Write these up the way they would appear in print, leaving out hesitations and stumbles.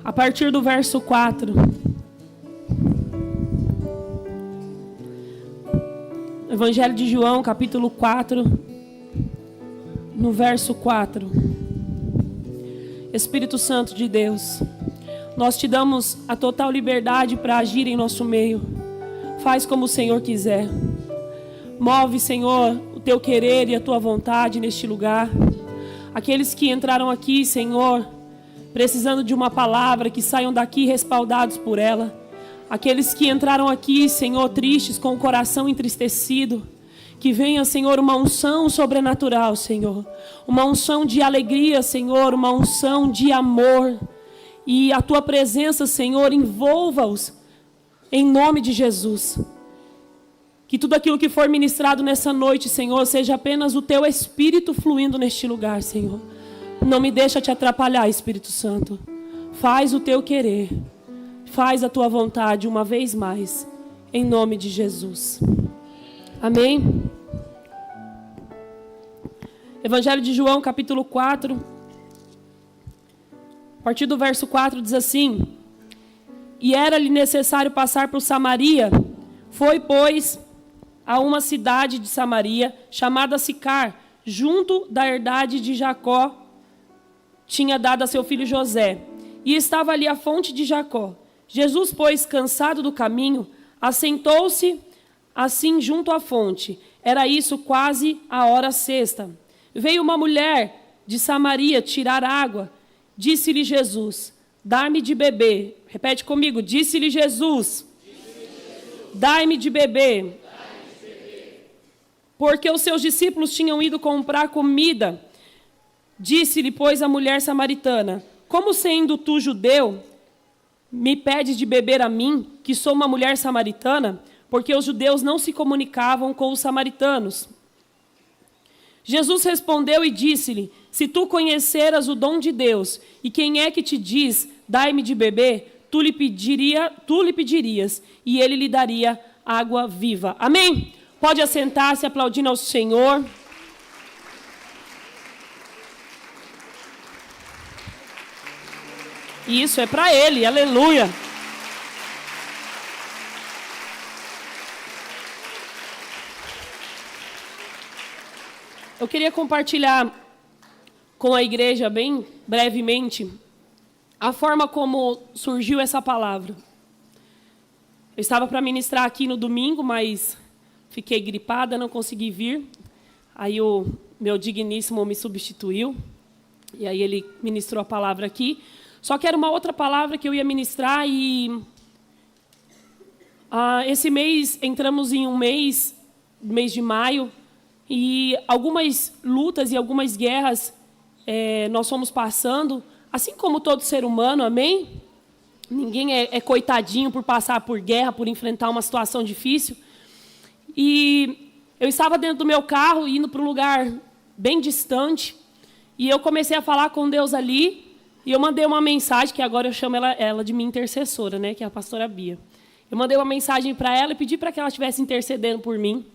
a partir do verso 4. Evangelho de João, capítulo 4, no verso 4. Espírito Santo de Deus, nós te damos a total liberdade para agir em nosso meio. Faz como o Senhor quiser. Move, Senhor, o teu querer e a tua vontade neste lugar. Aqueles que entraram aqui, Senhor, precisando de uma palavra, que saiam daqui respaldados por ela. Aqueles que entraram aqui, Senhor, tristes, com o coração entristecido, que venha, Senhor, uma unção sobrenatural, Senhor. Uma unção de alegria, Senhor, uma unção de amor. E a tua presença, Senhor, envolva-os em nome de Jesus. Que tudo aquilo que for ministrado nessa noite, Senhor, seja apenas o teu Espírito fluindo neste lugar, Senhor. Não me deixa te atrapalhar, Espírito Santo. Faz o teu querer. Faz a tua vontade uma vez mais, em nome de Jesus. Amém? Evangelho de João, capítulo 4, a partir do verso 4 diz assim: E era-lhe necessário passar por Samaria. Foi, pois, a uma cidade de Samaria, chamada Sicar, junto da herdade de Jacó, tinha dado a seu filho José. E estava ali a fonte de Jacó. Jesus, pois, cansado do caminho, assentou-se assim junto à fonte. Era isso quase a hora sexta. Veio uma mulher de Samaria tirar água. Disse-lhe Jesus: Dá-me de beber. Repete comigo. Disse-lhe Jesus: Dai-me de beber. Porque os seus discípulos tinham ido comprar comida. Disse-lhe, pois, a mulher samaritana: Como sendo tu judeu, me pedes de beber a mim, que sou uma mulher samaritana? Porque os judeus não se comunicavam com os samaritanos. Jesus respondeu e disse-lhe: Se tu conheceras o dom de Deus, e quem é que te diz, dai-me de beber, tu lhe pedirias, e ele lhe daria água viva. Amém? Pode assentar-se aplaudindo ao Senhor. Isso é para ele, aleluia. Eu queria compartilhar com a igreja, bem brevemente, a forma como surgiu essa palavra. Eu estava para ministrar aqui no domingo, mas fiquei gripada, não consegui vir. Aí o meu digníssimo me substituiu, e aí ele ministrou a palavra aqui. Só que era uma outra palavra que eu ia ministrar e esse mês, entramos em um mês de maio, e algumas lutas e algumas guerras nós fomos passando, assim como todo ser humano, amém? Ninguém é coitadinho por passar por guerra, por enfrentar uma situação difícil. E eu estava dentro do meu carro, indo para um lugar bem distante, e eu comecei a falar com Deus ali. E eu mandei uma mensagem, que agora eu chamo ela de minha intercessora, né, que é a pastora Bia. Eu mandei uma mensagem para ela e pedi para que ela estivesse intercedendo por mim.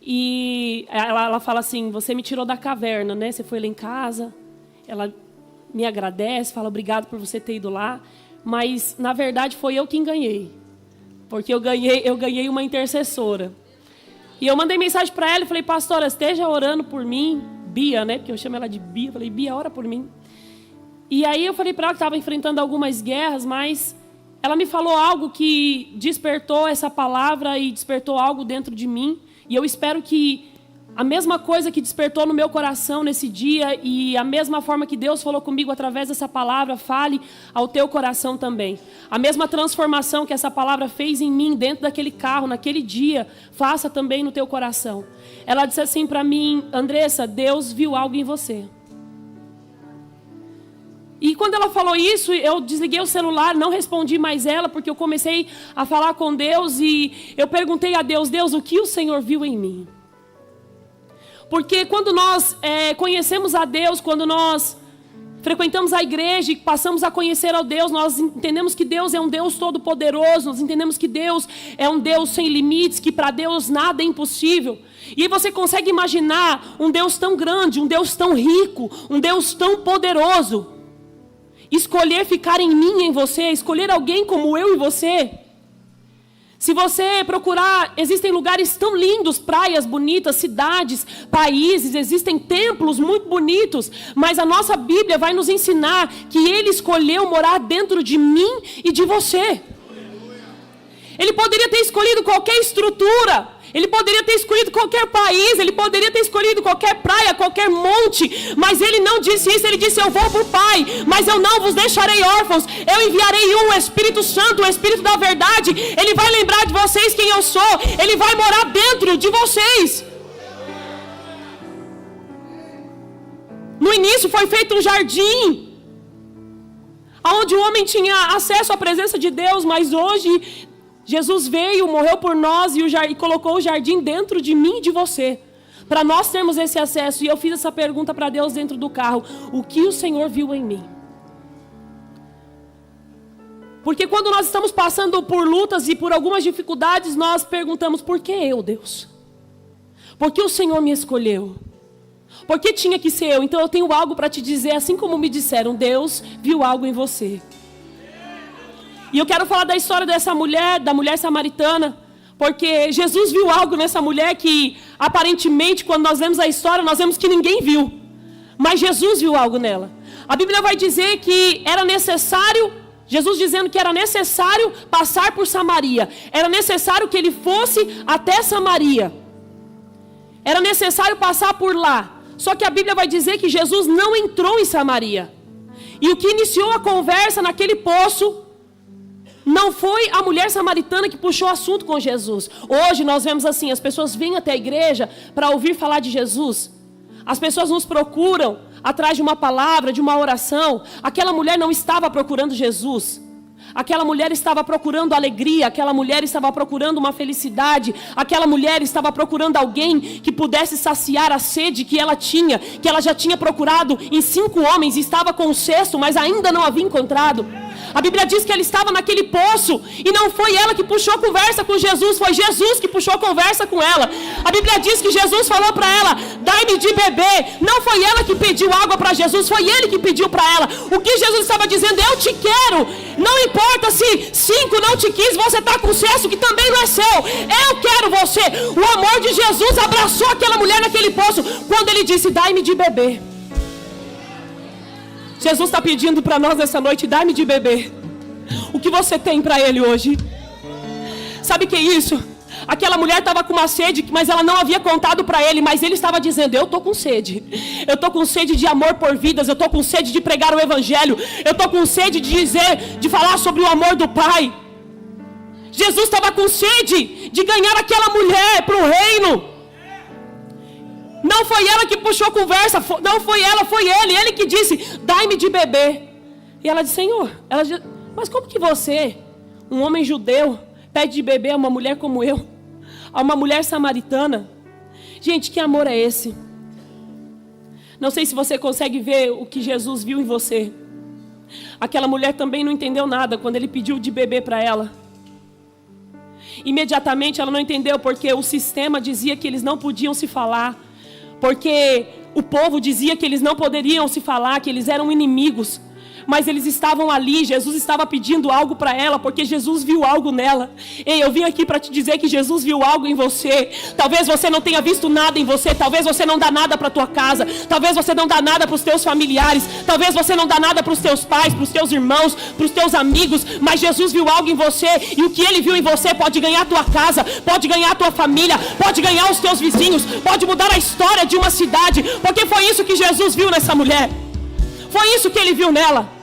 E ela fala assim: você me tirou da caverna, né? Você foi lá em casa. Ela me agradece, fala obrigado por você ter ido lá. Mas, na verdade, foi eu quem ganhei. Porque eu ganhei uma intercessora. E eu mandei mensagem para ela e falei: pastora, esteja orando por mim. Bia, né? Porque eu chamo ela de Bia. Eu falei: Bia, ora por mim. E aí eu falei para ela que estava enfrentando algumas guerras, mas ela me falou algo que despertou essa palavra e despertou algo dentro de mim. E eu espero que a mesma coisa que despertou no meu coração nesse dia e a mesma forma que Deus falou comigo através dessa palavra, fale ao teu coração também. A mesma transformação que essa palavra fez em mim dentro daquele carro, naquele dia, faça também no teu coração. Ela disse assim para mim: Andressa, Deus viu algo em você. E quando ela falou isso, eu desliguei o celular, não respondi mais ela, porque eu comecei a falar com Deus e eu perguntei a Deus: Deus, o que o Senhor viu em mim? Porque quando nós conhecemos a Deus, quando nós frequentamos a igreja e passamos a conhecer ao Deus, nós entendemos que Deus é um Deus todo-poderoso, nós entendemos que Deus é um Deus sem limites, que para Deus nada é impossível. E você consegue imaginar um Deus tão grande, um Deus tão rico, um Deus tão poderoso. escolher ficar em mim e em você, escolher alguém como eu e você. Se você procurar, existem lugares tão lindos, praias bonitas, cidades, países, existem templos muito bonitos, mas a nossa Bíblia vai nos ensinar que Ele escolheu morar dentro de mim e de você. Ele poderia ter escolhido qualquer estrutura, Ele poderia ter escolhido qualquer país, Ele poderia ter escolhido qualquer praia, qualquer monte, mas Ele não disse isso. Ele disse: eu vou para o Pai, mas eu não vos deixarei órfãos, eu enviarei o Espírito Santo, o Espírito da verdade. Ele vai lembrar de vocês quem eu sou, Ele vai morar dentro de vocês. No início foi feito um jardim, onde o homem tinha acesso à presença de Deus, mas hoje Jesus veio, morreu por nós e colocou o jardim dentro de mim e de você, para nós termos esse acesso. E eu fiz essa pergunta para Deus dentro do carro: o que o Senhor viu em mim? Porque quando nós estamos passando por lutas e por algumas dificuldades, nós perguntamos: por que eu, Deus? Por que o Senhor me escolheu? Por que tinha que ser eu? Então eu tenho algo para te dizer, assim como me disseram: Deus viu algo em você. E eu quero falar da história dessa mulher, da mulher samaritana, porque Jesus viu algo nessa mulher que, aparentemente, quando nós lemos a história, nós vemos que ninguém viu. Mas Jesus viu algo nela. A Bíblia vai dizer que era necessário, Jesus dizendo que era necessário passar por Samaria. Era necessário que ele fosse até Samaria. Era necessário passar por lá. Só que a Bíblia vai dizer que Jesus não entrou em Samaria. E o que iniciou a conversa naquele poço não foi a mulher samaritana que puxou o assunto com Jesus. Hoje nós vemos assim, as pessoas vêm até a igreja para ouvir falar de Jesus. As pessoas nos procuram atrás de uma palavra, de uma oração. Aquela mulher não estava procurando Jesus. Aquela mulher estava procurando alegria, aquela mulher estava procurando uma felicidade, aquela mulher estava procurando alguém que pudesse saciar a sede que ela tinha, que ela já tinha procurado em 5 homens, e estava com o 6º, mas ainda não havia encontrado. A Bíblia diz que ela estava naquele poço, e não foi ela que puxou a conversa com Jesus, foi Jesus que puxou a conversa com ela. A Bíblia diz que Jesus falou para ela: dai-me de beber. Não foi ela que pediu água para Jesus, foi ele que pediu para ela. O que Jesus estava dizendo: eu te quero. Não importa se 5 não te quis, você está com 6 que também não é seu. Eu quero você. O amor de Jesus abraçou aquela mulher naquele poço, quando ele disse: dai-me de beber. Jesus está pedindo para nós essa noite: dá-me de beber. O que você tem para Ele hoje? Sabe o que é isso? Aquela mulher estava com uma sede, mas ela não havia contado para Ele. Mas Ele estava dizendo: eu estou com sede. Eu estou com sede de amor por vidas. Eu estou com sede de pregar o Evangelho. Eu estou com sede de falar sobre o amor do Pai. Jesus estava com sede de ganhar aquela mulher para o reino. Não foi ela que puxou a conversa, não foi ela, foi ele que disse: dai-me de beber. E ela disse: Senhor, mas como que você, um homem judeu, pede de beber a uma mulher como eu, a uma mulher samaritana? Gente, que amor é esse? Não sei se você consegue ver o que Jesus viu em você. Aquela mulher também não entendeu nada quando ele pediu de beber para ela. Imediatamente ela não entendeu, porque o sistema dizia que eles não podiam se falar, porque o povo dizia que eles não poderiam se falar, que eles eram inimigos. Mas eles estavam ali, Jesus estava pedindo algo para ela, porque Jesus viu algo nela. Ei, eu vim aqui para te dizer que Jesus viu algo em você. Talvez você não tenha visto nada em você, talvez você não dá nada para a tua casa, talvez você não dá nada para os teus familiares, talvez você não dá nada para os teus pais, para os teus irmãos, para os teus amigos, mas Jesus viu algo em você, e o que Ele viu em você pode ganhar a tua casa, pode ganhar a tua família, pode ganhar os teus vizinhos, pode mudar a história de uma cidade, porque foi isso que Jesus viu nessa mulher. Foi isso que Ele viu nela.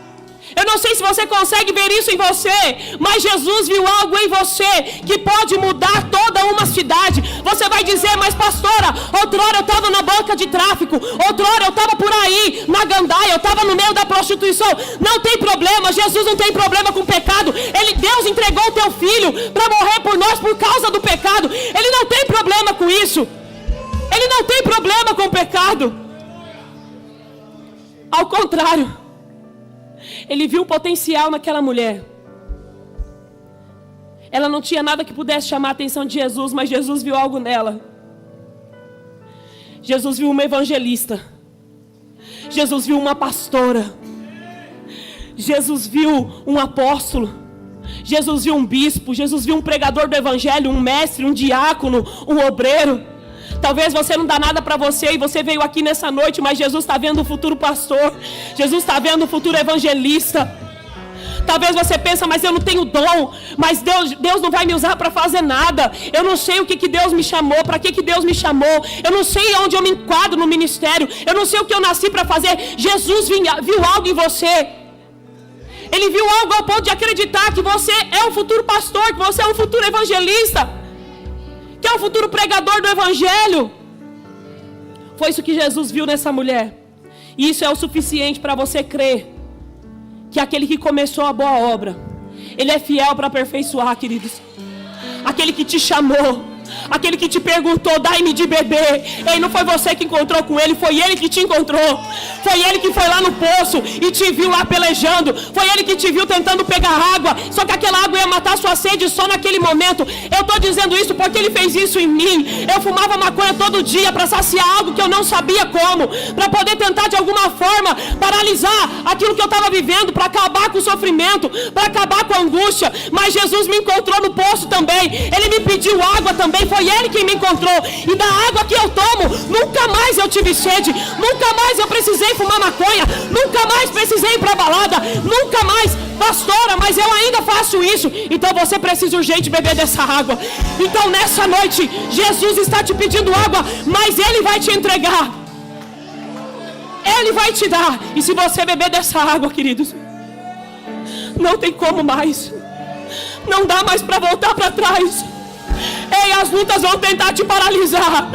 Eu não sei se você consegue ver isso em você, mas Jesus viu algo em você que pode mudar toda uma cidade. Você vai dizer: mas pastora, outrora eu estava na banca de tráfico, outrora eu estava por aí, na gandaia, eu estava no meio da prostituição. Não tem problema, Jesus não tem problema com o pecado. Deus entregou o teu filho para morrer por nós por causa do pecado. Ele não tem problema com isso. Ele não tem problema com o pecado. Ao contrário, Ele viu um potencial naquela mulher. Ela não tinha nada que pudesse chamar a atenção de Jesus, mas Jesus viu algo nela. Jesus viu uma evangelista. Jesus viu uma pastora. Jesus viu um apóstolo, Jesus viu um bispo, Jesus viu um pregador do evangelho, um mestre, um diácono, um obreiro. Talvez você não dá nada para você e você veio aqui nessa noite, mas Jesus está vendo o futuro pastor, Jesus está vendo o futuro evangelista. Talvez você pensa, mas eu não tenho dom, mas Deus não vai me usar para fazer nada. Eu não sei o que Deus me chamou, para que Deus me chamou. Eu não sei onde eu me enquadro no ministério. Eu não sei o que eu nasci para fazer. Jesus viu algo em você. Ele viu algo ao ponto de acreditar que você é um futuro pastor, que você é um futuro evangelista, que é um futuro pregador do evangelho. Foi isso que Jesus viu nessa mulher. E isso é o suficiente para você crer que aquele que começou a boa obra, Ele é fiel para aperfeiçoar, queridos. Aquele que te chamou, aquele que te perguntou, dai-me de beber. Ei, não foi você que encontrou com Ele, foi Ele que te encontrou. Foi Ele que foi lá no poço e te viu lá pelejando. Foi Ele que te viu tentando pegar água, só que aquela água ia matar sua sede só naquele momento. Eu estou dizendo isso porque Ele fez isso em mim. Eu fumava maconha todo dia para saciar algo que eu não sabia como, para poder tentar de alguma forma paralisar aquilo que eu estava vivendo, para acabar com o sofrimento, para acabar com a angústia. Mas Jesus me encontrou no poço também. Ele me pediu água também. Foi Ele quem me encontrou. E da água que eu tomo, nunca mais eu tive sede. Nunca mais eu precisei fumar maconha. Nunca mais precisei ir para balada. Nunca mais, pastora, mas eu ainda faço isso. Então você precisa urgente beber dessa água. Então nessa noite, Jesus está te pedindo água, mas Ele vai te entregar. Ele vai te dar. E se você beber dessa água, queridos, não tem como mais. Não dá mais para voltar para trás. Ei, as lutas vão tentar te paralisar.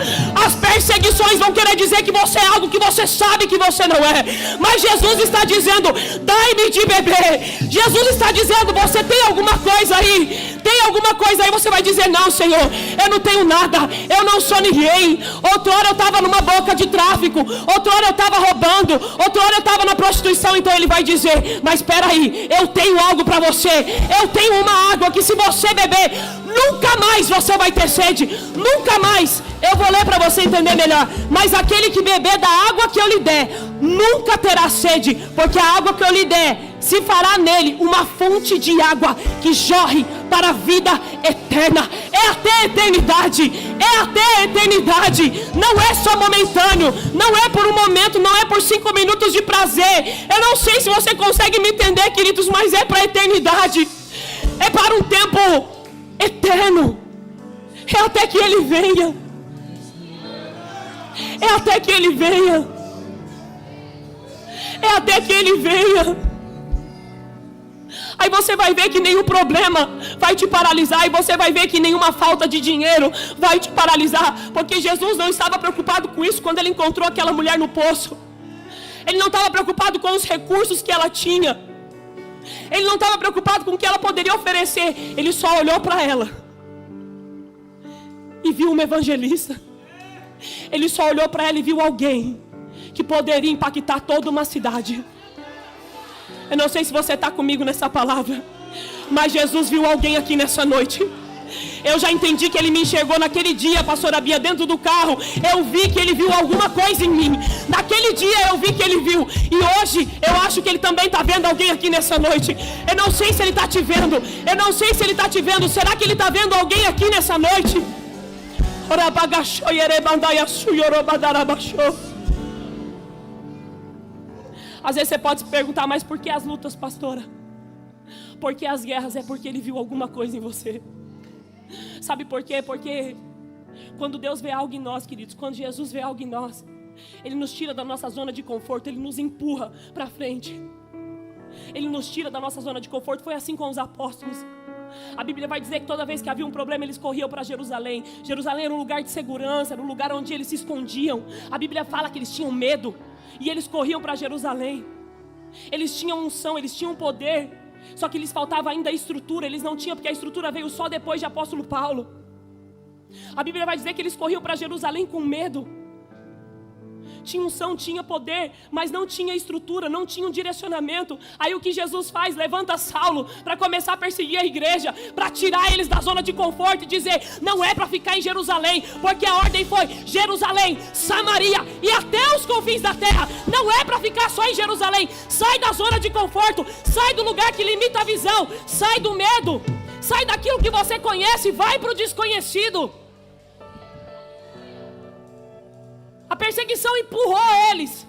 As perseguições vão querer dizer que você é algo que você sabe que você não é. Mas Jesus está dizendo, dai-me de beber. Jesus está dizendo, você tem alguma coisa aí? Tem alguma coisa aí? Você vai dizer, não, Senhor, eu não tenho nada. Eu não sou ninguém. Outrora eu estava numa boca de tráfico. Outrora eu estava roubando. Outrora eu estava na prostituição. Então Ele vai dizer, mas espera aí, eu tenho algo para você. Eu tenho uma água que se você beber, nunca mais você vai ter sede. Nunca mais. Eu vou ler para você entender melhor. Mas aquele que beber da água que eu lhe der, nunca terá sede, porque a água que eu lhe der se fará nele uma fonte de água que jorre para a vida eterna. É até a eternidade. É até a eternidade. Não é só momentâneo. Não é por um momento. Não é por 5 minutos de prazer. Eu não sei se você consegue me entender, queridos, mas é para a eternidade. É para um tempo eterno. É até que Ele venha. É até que Ele venha. É até que Ele venha. Aí você vai ver que nenhum problema vai te paralisar. E você vai ver que nenhuma falta de dinheiro vai te paralisar. Porque Jesus não estava preocupado com isso quando Ele encontrou aquela mulher no poço. Ele não estava preocupado com os recursos que ela tinha. Ele não estava preocupado com o que ela poderia oferecer. Ele só olhou para ela e viu uma evangelista. Ele só olhou para ela e viu alguém que poderia impactar toda uma cidade. Eu não sei se você está comigo nessa palavra, mas Jesus viu alguém aqui nessa noite. Eu já entendi que Ele me enxergou naquele dia, pastora Bia, dentro do carro. Eu vi que Ele viu alguma coisa em mim. Naquele dia eu vi que Ele viu. E hoje eu acho que Ele também está vendo alguém aqui nessa noite. Eu não sei se Ele está te vendo. Eu não sei se Ele está te vendo. Será que Ele está vendo alguém aqui nessa noite? Às vezes você pode se perguntar, mas por que as lutas, pastora? Por que as guerras? É porque Ele viu alguma coisa em você. Sabe por quê? Porque quando Deus vê algo em nós, queridos, quando Jesus vê algo em nós, Ele nos tira da nossa zona de conforto, Ele nos empurra para frente. Ele nos tira da nossa zona de conforto. Foi assim com os apóstolos. A Bíblia vai dizer que toda vez que havia um problema, eles corriam para Jerusalém. Jerusalém era um lugar de segurança, era um lugar onde eles se escondiam. A Bíblia fala que eles tinham medo e eles corriam para Jerusalém. Eles tinham unção, eles tinham poder, só que lhes faltava ainda a estrutura. Eles não tinham, porque a estrutura veio só depois de apóstolo Paulo. A Bíblia vai dizer que eles corriam para Jerusalém com medo, tinha unção, tinha poder, mas não tinha estrutura, não tinha um direcionamento. Aí o que Jesus faz? Levanta Saulo para começar a perseguir a igreja, para tirar eles da zona de conforto e dizer: não é para ficar em Jerusalém, porque a ordem foi Jerusalém, Samaria e até os confins da terra. Não é para ficar só em Jerusalém. Sai da zona de conforto, sai do lugar que limita a visão, sai do medo, sai daquilo que você conhece, vai para o desconhecido. A perseguição empurrou eles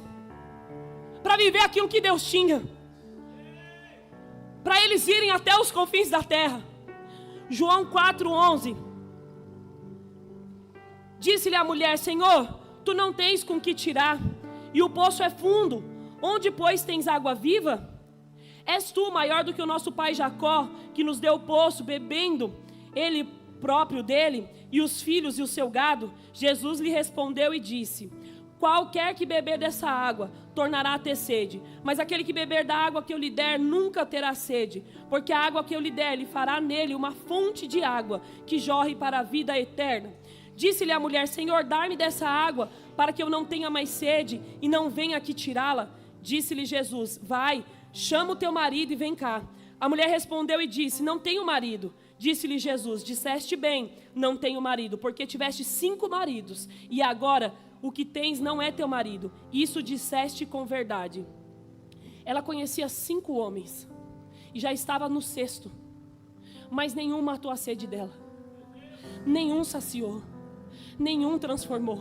para viver aquilo que Deus tinha, para eles irem até os confins da terra. João 4:11. Disse-lhe a mulher: Senhor, tu não tens com que tirar, e o poço é fundo. Onde, pois, tens água viva? És tu maior do que o nosso pai Jacó, que nos deu o poço, bebendo ele próprio dele, e os filhos e o seu gado? Jesus lhe respondeu e disse: qualquer que beber dessa água tornará a ter sede, mas aquele que beber da água que eu lhe der nunca terá sede, porque a água que eu lhe der lhe fará nele uma fonte de água que jorre para a vida eterna. Disse-lhe a mulher: Senhor, dá-me dessa água para que eu não tenha mais sede e não venha aqui tirá-la. Disse-lhe Jesus: vai, chama o teu marido e vem cá. A mulher respondeu e disse: não tenho marido. Disse-lhe Jesus: disseste bem, não tenho marido, porque tiveste 5 maridos, e agora o que tens não é teu marido. Isso disseste com verdade. Ela conhecia 5 homens, e já estava no 6º, mas nenhum matou a sede dela, nenhum saciou, nenhum transformou.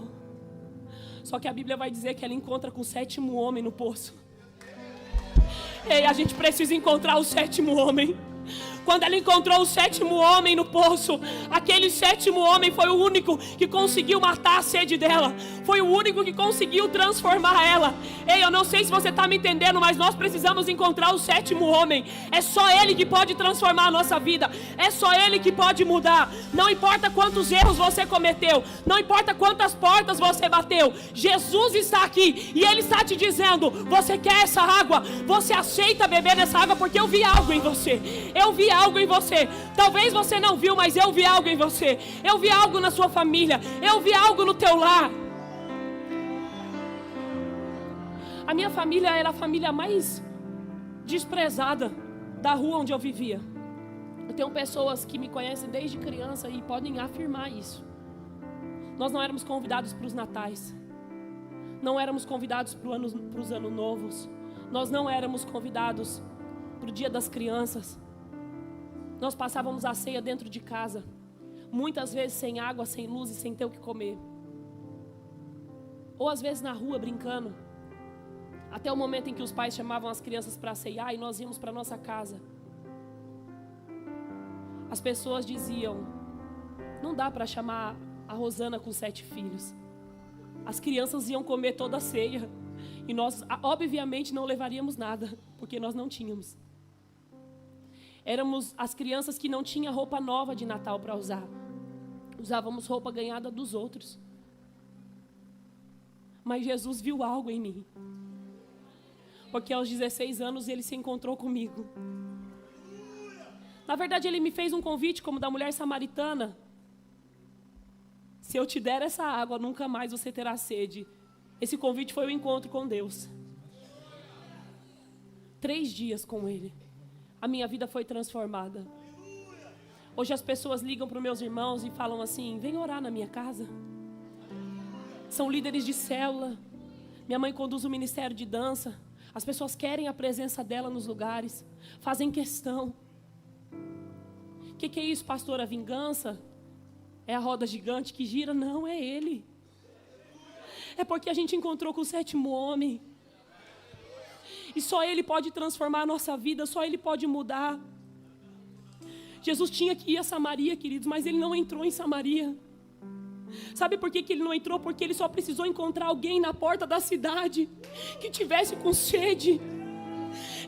Só que a Bíblia vai dizer que ela encontra com o 7º homem no poço. Ei, a gente precisa encontrar o 7º homem. Quando ela encontrou o 7º homem no poço, aquele 7º homem foi o único que conseguiu matar a sede dela, foi o único que conseguiu transformar ela. Ei, eu não sei se você está me entendendo, mas nós precisamos encontrar o 7º homem. É só ele que pode transformar a nossa vida, é só ele que pode mudar. Não importa quantos erros você cometeu, não importa quantas portas você bateu, Jesus está aqui e ele está te dizendo: você quer essa água? Você aceita beber dessa água? Porque eu vi algo em você, eu vi algo em você. Talvez você não viu, mas eu vi algo em você. Eu vi algo na sua família, eu vi algo no teu lar. A minha família era a família mais desprezada da rua onde eu vivia. Eu tenho pessoas que me conhecem desde criança e podem afirmar isso. Nós não éramos convidados para os natais, não éramos convidados para os anos novos, nós não éramos convidados para o dia das crianças. Nós passávamos a ceia dentro de casa, muitas vezes sem água, sem luz e sem ter o que comer. Ou às vezes na rua brincando, até o momento em que os pais chamavam as crianças para ceiar e nós íamos para nossa casa. As pessoas diziam: não dá para chamar a Rosana com 7 filhos. As crianças iam comer toda a ceia e nós obviamente não levaríamos nada, porque nós não tínhamos. Éramos as crianças que não tinham roupa nova de Natal para usar. Usávamos roupa ganhada dos outros. Mas Jesus viu algo em mim, porque aos 16 anos ele se encontrou comigo. Na verdade, ele me fez um convite como da mulher samaritana: se eu te der essa água, nunca mais você terá sede. Esse convite foi o encontro com Deus. 3 dias com ele, a minha vida foi transformada. Hoje as pessoas ligam para os meus irmãos e falam assim: vem orar na minha casa. São líderes de célula. Minha mãe conduz o ministério de dança. As pessoas querem a presença dela nos lugares, fazem questão. O que é isso, pastor? A vingança? É a roda gigante que gira? Não, é ele. É porque a gente encontrou com o 7º homem. E só ele pode transformar a nossa vida, só ele pode mudar. Jesus tinha que ir a Samaria, queridos, mas ele não entrou em Samaria. Sabe por que ele não entrou? Porque ele só precisou encontrar alguém na porta da cidade que tivesse com sede.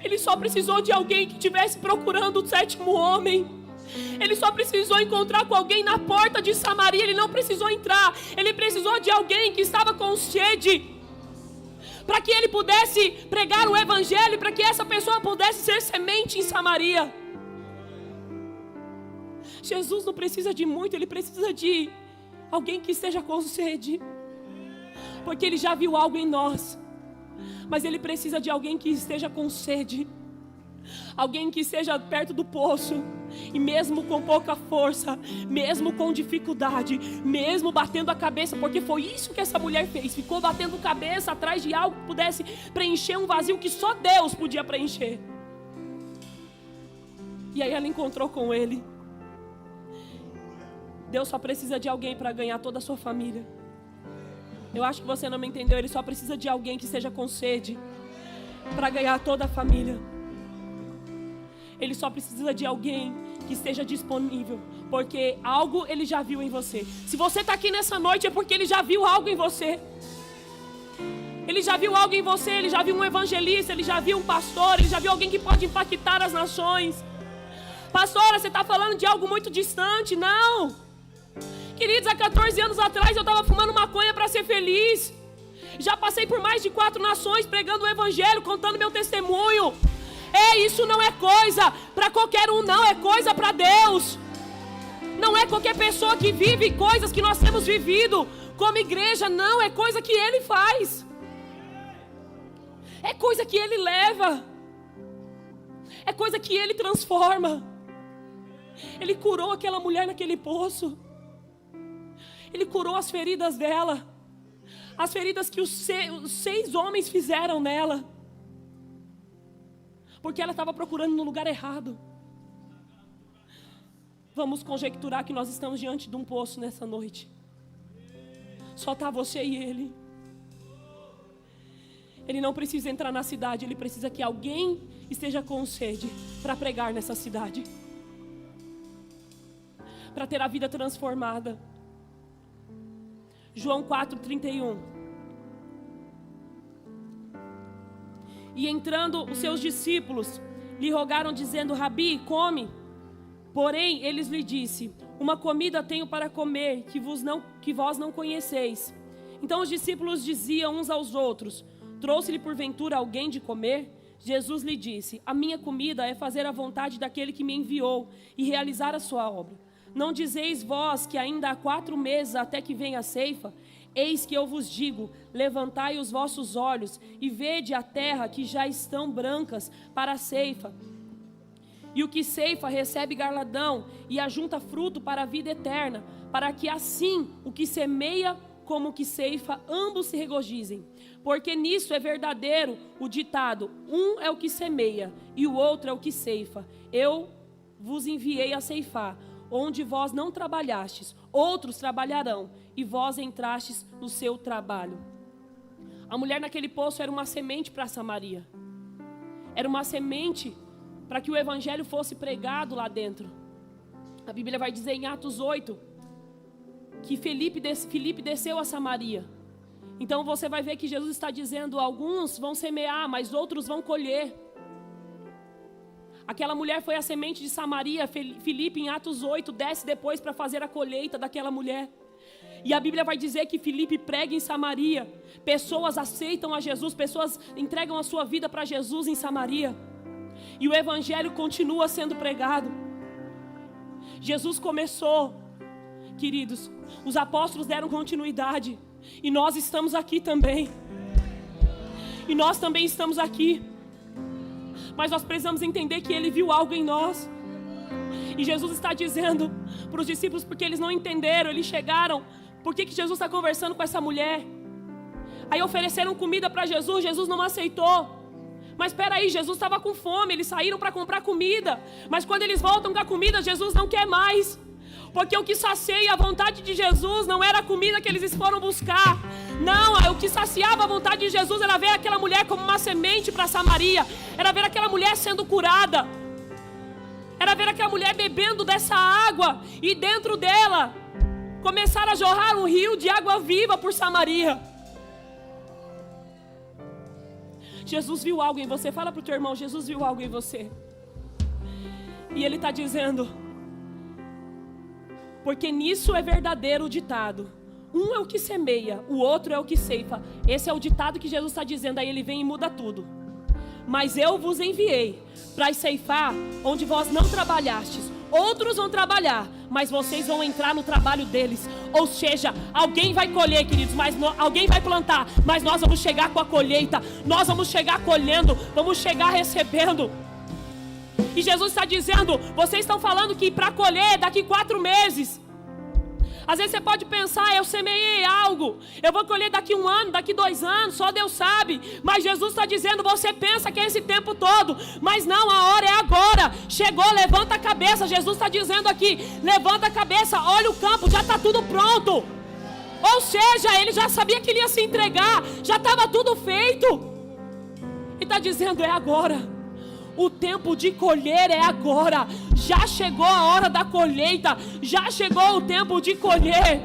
Ele só precisou de alguém que estivesse procurando o 7º homem. Ele só precisou encontrar com alguém na porta de Samaria. Ele não precisou entrar. Ele precisou de alguém que estava com sede, para que ele pudesse pregar o evangelho, para que essa pessoa pudesse ser semente em Samaria. Jesus não precisa de muito, ele precisa de alguém que esteja com sede. porque Ele já viu algo em nós. Mas Ele precisa de alguém que esteja com sede, alguém que esteja perto do poço, e mesmo com pouca força, mesmo com dificuldade, mesmo batendo a cabeça, porque foi isso que essa mulher fez, ficou batendo cabeça atrás de algo que pudesse preencher um vazio que só Deus podia preencher. E aí ela encontrou com Ele. Deus só precisa de alguém para ganhar toda a sua família. Eu acho que você não me entendeu. Ele só precisa de alguém que esteja com sede para ganhar toda a família. Ele só precisa de alguém que esteja disponível, porque algo Ele já viu em você. Se você está aqui nessa noite é porque Ele já viu algo em você. Ele já viu algo em você. Ele já viu um evangelista, Ele já viu um pastor, Ele já viu alguém que pode impactar as nações. Pastora, você está falando de algo muito distante. Não. Queridos, há 14 anos atrás eu estava fumando maconha para ser feliz. Já passei por mais de 4 nações pregando o evangelho, contando meu testemunho. Isso não é coisa para qualquer um, não. É coisa para Deus. Não é qualquer pessoa que vive coisas que nós temos vivido como igreja, não. É coisa que Ele faz. É coisa que Ele leva. É coisa que Ele transforma. Ele curou aquela mulher naquele poço. Ele curou as feridas dela, as feridas que os 6 homens fizeram nela, porque ela estava procurando no lugar errado. Vamos conjecturar que nós estamos diante de um poço nessa noite. Só está você e Ele. Ele não precisa entrar na cidade, Ele precisa que alguém esteja com sede para pregar nessa cidade, para ter a vida transformada. João 4:31. E entrando os seus discípulos, lhe rogaram dizendo: Rabi, come. Porém, eles lhe disse: uma comida tenho para comer, que vós não conheceis. Então os discípulos diziam uns aos outros: trouxe-lhe porventura alguém de comer? Jesus lhe disse: a minha comida é fazer a vontade daquele que me enviou e realizar a sua obra. Não dizeis vós que ainda há 4 meses até que venha a ceifa? Eis que eu vos digo: levantai os vossos olhos e vede a terra, que já estão brancas para a ceifa. E o que ceifa recebe galardão e ajunta fruto para a vida eterna, para que assim o que semeia como o que ceifa ambos se regozijem. Porque nisso é verdadeiro o ditado: um é o que semeia e o outro é o que ceifa. Eu vos enviei a ceifar onde vós não trabalhastes, outros trabalharão, e vós entrastes no seu trabalho. A mulher naquele poço era uma semente para Samaria. Era uma semente para que o evangelho fosse pregado lá dentro. A Bíblia vai dizer em Atos 8 que Filipe desceu a Samaria. Então você vai ver que Jesus está dizendo: alguns vão semear, mas outros vão colher. Aquela mulher foi a semente de Samaria. Filipe, em Atos 8, desce depois para fazer a colheita daquela mulher. E a Bíblia vai dizer que Filipe prega em Samaria. Pessoas aceitam a Jesus, pessoas entregam a sua vida para Jesus em Samaria. E o evangelho continua sendo pregado. Jesus começou, queridos, os apóstolos deram continuidade. E nós estamos aqui também. E nós também estamos aqui. Mas nós precisamos entender que Ele viu algo em nós. E Jesus está dizendo para os discípulos, porque eles não entenderam, eles chegaram: por que Jesus está conversando com essa mulher? Aí ofereceram comida para Jesus, Jesus não aceitou. Mas espera aí, Jesus estava com fome, eles saíram para comprar comida. Mas quando eles voltam com a comida, Jesus não quer mais. Porque o que sacia a vontade de Jesus não era a comida que eles foram buscar. Não, o que saciava a vontade de Jesus era ver aquela mulher como uma semente para Samaria. Era ver aquela mulher sendo curada. Era ver aquela mulher bebendo dessa água. E dentro dela começar a jorrar um rio de água viva por Samaria. Jesus viu algo em você. Fala para o teu irmão: Jesus viu algo em você. E Ele está dizendo: porque nisso é verdadeiro o ditado: um é o que semeia, o outro é o que ceifa. Esse é o ditado que Jesus está dizendo. Aí Ele vem e muda tudo. Mas eu vos enviei para ceifar onde vós não trabalhastes. Outros vão trabalhar, mas vocês vão entrar no trabalho deles. Ou seja, alguém vai colher, queridos, alguém vai plantar, mas nós vamos chegar com a colheita. Nós vamos chegar colhendo, vamos chegar recebendo. E Jesus está dizendo, vocês estão falando que para colher daqui 4 meses. Às vezes você pode pensar, eu semeei algo, eu vou colher daqui 1 ano, daqui 2 anos, só Deus sabe. Mas Jesus está dizendo, você pensa que é esse tempo todo, mas não, a hora é agora. Chegou, levanta a cabeça. Jesus está dizendo aqui, levanta a cabeça, olha o campo, já está tudo pronto. Ou seja, ele já sabia que ele ia se entregar, já estava tudo feito. E está dizendo, é agora. O tempo de colher é agora. Já chegou a hora da colheita. Já chegou o tempo de colher.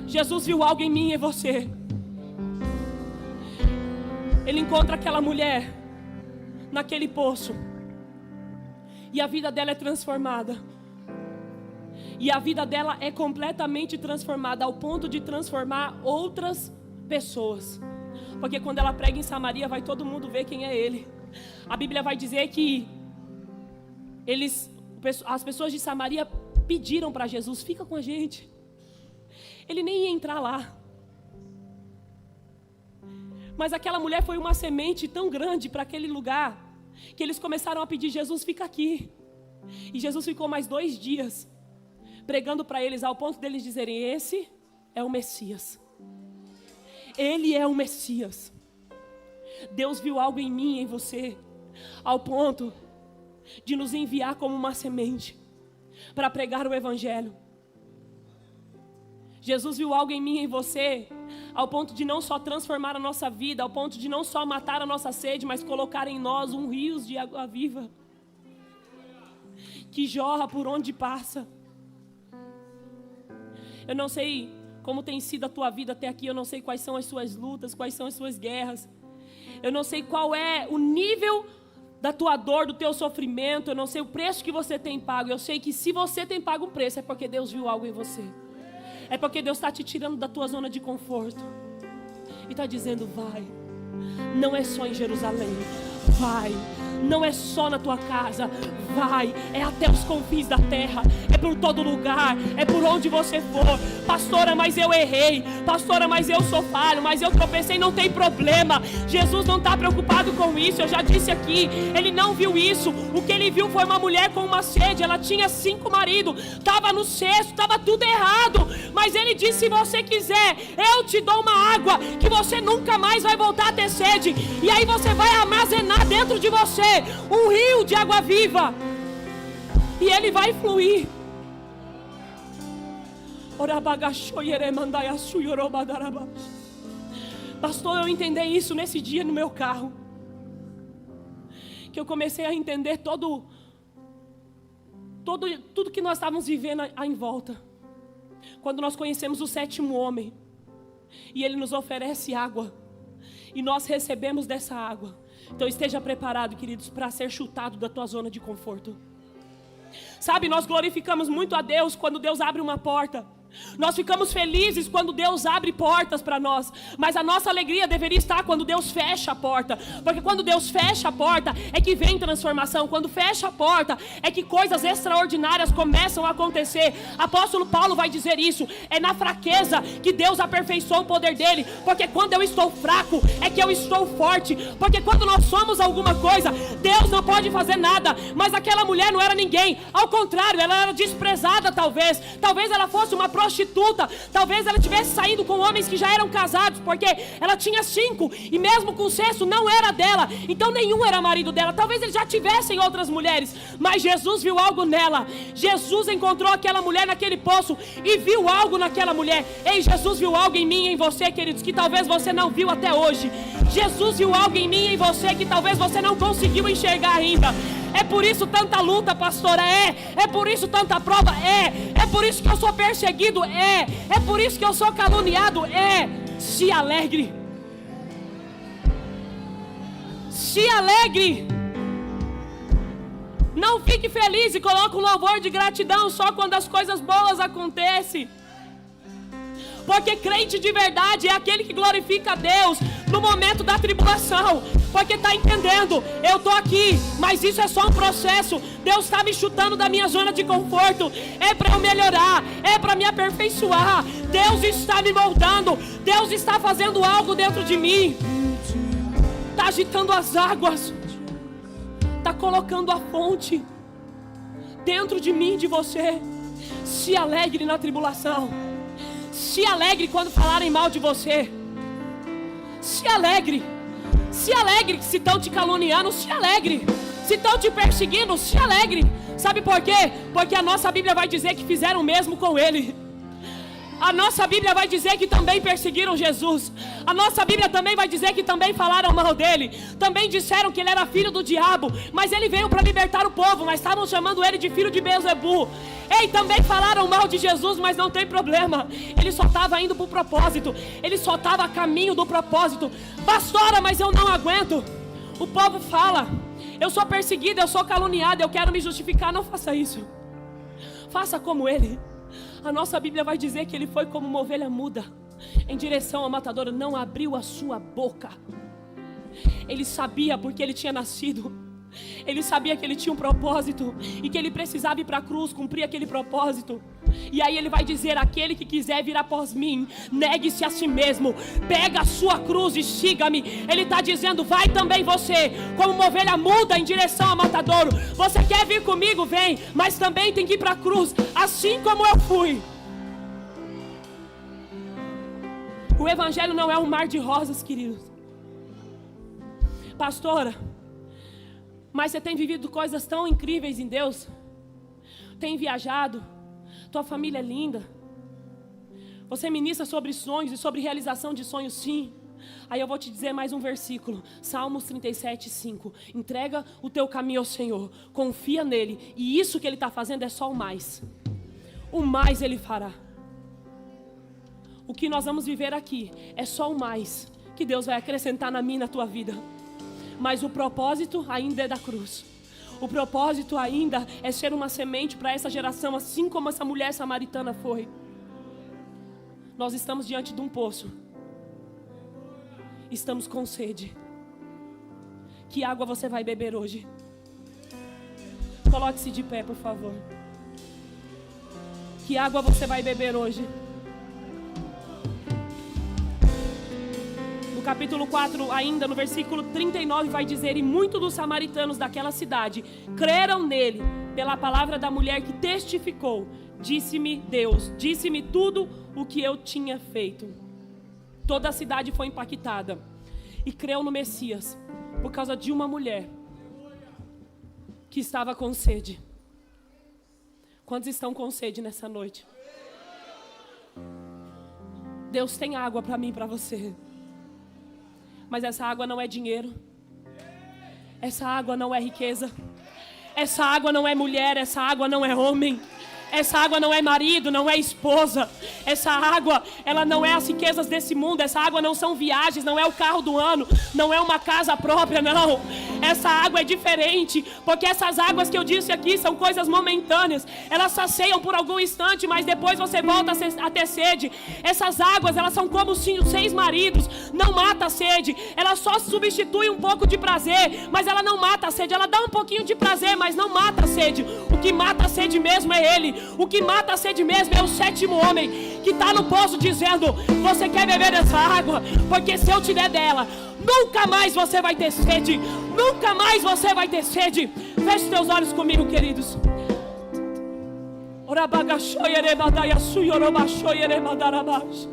Jesus viu algo em mim e em você. Ele encontra aquela mulher naquele poço. E a vida dela é transformada. E a vida dela é completamente transformada, ao ponto de transformar outras pessoas. Porque quando ela prega em Samaria, vai todo mundo ver quem é ele. A Bíblia vai dizer que as pessoas de Samaria pediram para Jesus, fica com a gente. Ele nem ia entrar lá. Mas aquela mulher foi uma semente tão grande para aquele lugar, que eles começaram a pedir, Jesus, fica aqui. E Jesus ficou mais 2 dias, pregando para eles, ao ponto deles dizerem, esse é o Messias. Ele é o Messias. Deus viu algo em mim e em você, ao ponto de nos enviar como uma semente para pregar o Evangelho. Jesus viu algo em mim e em você, ao ponto de não só transformar a nossa vida, ao ponto de não só matar a nossa sede, mas colocar em nós rio de água viva, que jorra por onde passa. Eu não sei como tem sido a tua vida até aqui, eu não sei quais são as suas lutas, quais são as suas guerras. Eu não sei qual é o nível da tua dor, do teu sofrimento. Eu não sei o preço que você tem pago. Eu sei que se você tem pago um preço, é porque Deus viu algo em você. É porque Deus está te tirando da tua zona de conforto e está dizendo, vai. Não é só em Jerusalém, vai. Não é só na tua casa, vai, é até os confins da terra, é por todo lugar, é por onde você for. Pastora, mas eu errei, pastora, mas eu sou falho, mas eu tropecei, não tem problema. Jesus não está preocupado com isso, eu já disse aqui, ele não viu isso. O que ele viu foi uma mulher com uma sede, ela tinha 5 maridos, estava no 6º, estava tudo errado, mas ele disse, se você quiser, eu te dou uma água, que você nunca mais vai voltar a ter sede, e aí você vai armazenar dentro de você um rio de água viva, e ele vai fluir. Pastor, eu entendi isso nesse dia no meu carro, que eu comecei a entender tudo que nós estávamos vivendo em volta. Quando nós conhecemos o 7º homem, e ele nos oferece água, e nós recebemos dessa água. Então esteja preparado, queridos, para ser chutado da tua zona de conforto. Sabe, nós glorificamos muito a Deus quando Deus abre uma porta. Nós ficamos felizes quando Deus abre portas para nós, mas a nossa alegria deveria estar quando Deus fecha a porta, porque quando Deus fecha a porta é que vem transformação. Quando fecha a porta é que coisas extraordinárias começam a acontecer. Apóstolo Paulo vai dizer isso, é na fraqueza que Deus aperfeiçoa o poder dele, porque quando eu estou fraco é que eu estou forte, porque quando nós somos alguma coisa, Deus não pode fazer nada. Mas aquela mulher não era ninguém, ao contrário, ela era desprezada. Talvez ela fosse uma prostituta, talvez ela estivesse saindo com homens que já eram casados, porque ela tinha 5, e mesmo com o 6º não era dela, então nenhum era marido dela. Talvez eles já tivessem outras mulheres, mas Jesus viu algo nela. Jesus encontrou aquela mulher naquele poço e viu algo naquela mulher. Ei, Jesus viu algo em mim e em você, queridos, que talvez você não viu até hoje. Jesus viu algo em mim e em você que talvez você não conseguiu enxergar ainda. É por isso tanta luta, pastora, é por isso tanta prova, é por isso que eu sou perseguido, é por isso que eu sou caluniado, se alegre, se alegre, não fique feliz e coloque um louvor de gratidão só quando as coisas boas acontecem, porque crente de verdade é aquele que glorifica a Deus no momento da tribulação, porque está entendendo, eu estou aqui, mas isso é só um processo. Deus está me chutando da minha zona de conforto, é para eu melhorar, é para me aperfeiçoar. Deus está me moldando, Deus está fazendo algo dentro de mim, está agitando as águas, está colocando a fonte dentro de mim e de você. Se alegre na tribulação, se alegre quando falarem mal de você, se alegre se estão te caluniando, se alegre se estão te perseguindo, se alegre. Sabe por quê? Porque a nossa Bíblia vai dizer que fizeram o mesmo com ele. A nossa Bíblia vai dizer que também perseguiram Jesus. A nossa Bíblia também vai dizer que também falaram mal dele. Também disseram que ele era filho do diabo, mas ele veio para libertar o povo, mas estavam chamando ele de filho de Beelzebu. Ei, também falaram mal de Jesus, mas não tem problema. Ele só estava indo para o propósito. Ele só estava a caminho do propósito. Pastora, mas eu não aguento. O povo fala, eu sou perseguida, eu sou caluniada, eu quero me justificar. Não faça isso. Faça como ele. A nossa Bíblia vai dizer que ele foi como uma ovelha muda em direção ao matadouro, não abriu a sua boca. Ele sabia porque ele tinha nascido. Ele sabia que ele tinha um propósito e que ele precisava ir para a cruz, cumprir aquele propósito. E aí ele vai dizer, aquele que quiser vir após mim, negue-se a si mesmo, pega a sua cruz e siga-me. Ele está dizendo, vai também você, como uma ovelha muda em direção ao matadouro. Você quer vir comigo? Vem, mas também tem que ir para a cruz, assim como eu fui. O evangelho não é um mar de rosas, queridos. Pastora, mas você tem vivido coisas tão incríveis em Deus, tem viajado, tua família é linda, você ministra sobre sonhos e sobre realização de sonhos, sim. Aí eu vou te dizer mais um versículo, Salmos 37:5. Entrega o teu caminho ao Senhor, confia nele, e isso que ele está fazendo é só o mais ele fará. O que nós vamos viver aqui é só o mais que Deus vai acrescentar na minha e na tua vida. Mas o propósito ainda é da cruz. O propósito ainda é ser uma semente para essa geração, assim como essa mulher samaritana foi. Nós estamos diante de um poço. Estamos com sede. Que água você vai beber hoje? Coloque-se de pé, por favor. Que água você vai beber hoje? No capítulo 4, ainda no versículo 39, vai dizer, e muitos dos samaritanos daquela cidade creram nele, pela palavra da mulher que testificou, disse-me tudo o que eu tinha feito. Toda a cidade foi impactada e creu no Messias, por causa de uma mulher que estava com sede. Quantos estão com sede nessa noite? Deus tem água para mim e para você. Mas essa água não é dinheiro. Essa água não é riqueza. Essa água não é mulher. Essa água não é homem. Essa água não é marido, não é esposa. Essa água, ela não é as riquezas desse mundo. Essa água não são viagens, não é o carro do ano, não é uma casa própria, não. Essa água é diferente, porque essas águas que eu disse aqui são coisas momentâneas. Elas saciam por algum instante, mas depois você volta a ter sede. Essas águas, elas são como 6 maridos, não mata a sede. Ela só substitui um pouco de prazer, mas ela não mata a sede. Ela dá um pouquinho de prazer, mas não mata a sede. O que mata a sede mesmo é Ele. O que mata a sede mesmo é o 7º homem que está no poço dizendo, você quer beber dessa água? Porque se eu te der dela, nunca mais você vai ter sede. Nunca mais você vai ter sede. Feche teus olhos comigo, queridos. Orabagaxoyeremadaiaçuyorobashoyeremadarabash.